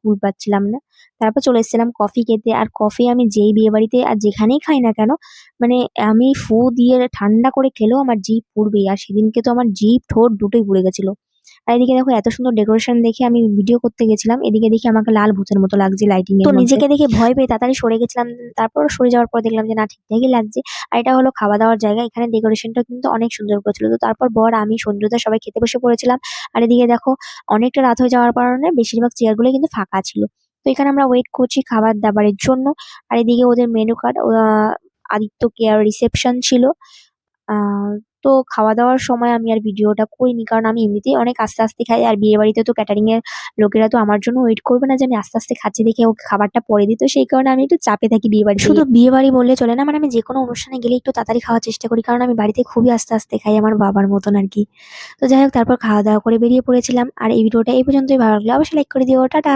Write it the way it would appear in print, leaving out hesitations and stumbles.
কুল পাচ্ছিলাম না। তারপর চলে এসেছিলাম কফি খেতে। আর কফি আমি যেই বিয়েবাড়িতে আর যেখানেই খাই না কেন, মানে আমি ফু দিয়ে ঠান্ডা করে খেলেও আমার জিভ পুড়বেই। আর সেদিনকে তো আমার জিভ, ঠোঁট দুটোই পুড়ে গেছিল। আর এদিকে দেখো এত সুন্দর ডেকোরেশন দেখে আমি ভিডিও করতে গেছিলাম। এদিকে দেখি আমাকে লাল ভূতের মতো লাগছে লাইটিং এর মধ্যে। তো নিজেকে দেখে ভয় পেয়ে তাড়াতাড়ি সরে গেছিলাম। তারপর সরে যাওয়ার পর দেখলাম যে না, ঠিকঠাকই লাগছে। আর এটা হলো খাওয়া দাওয়ার জায়গা। এখানে ডেকোরেশনটা কিন্তু অনেক সুন্দর করেছিল। তো তারপর বর, আমি, সঞ্জুদা সবাই খেতে বসে পড়েছিলাম। আর এদিকে দেখো অনেকটা রাত হয়ে যাওয়ার কারণে বেশিরভাগ চেয়ারগুলো কিন্তু ফাঁকা ছিল। তো এখানে আমরা ওয়েট করছি খাবার দাবারের জন্য। আর এদিকে ওদের menu card, Aditya care reception ছিল। আহ তো খাওয়া দাওয়ার সময় আমি আর ভিডিওটা করিনি, কারণ আমি এমনিতেই অনেক আস্তে আস্তে খাই। আর বিয়ে বাড়িতে তো ক্যাটারিং এর লোকেরা তো আমার জন্য ওয়েট করবে না যে আমি আস্তে আস্তে খাচ্ছি দেখে ওকে খাবারটা পরে দিত। সেই কারণে আমি একটু চাপে থাকি বিয়ে বাড়িতে। শুধু বিয়ে বাড়ি বললে চলে না, মানে আমি যে কোনো অনুষ্ঠানে গেলে একটু তাড়াতাড়ি খাওয়ার চেষ্টা করি, কারণ আমি বাড়িতে খুবই আস্তে আস্তে খাই, আমার বাবার মতন আর কি। তো যাই হোক, তারপর খাওয়া দাওয়া করে বেরিয়ে পড়েছিলাম। আর এই ভিডিওটা এই পর্যন্তই। ভালো লাগলে অবশ্যই লাইক করে দিও। টাটা।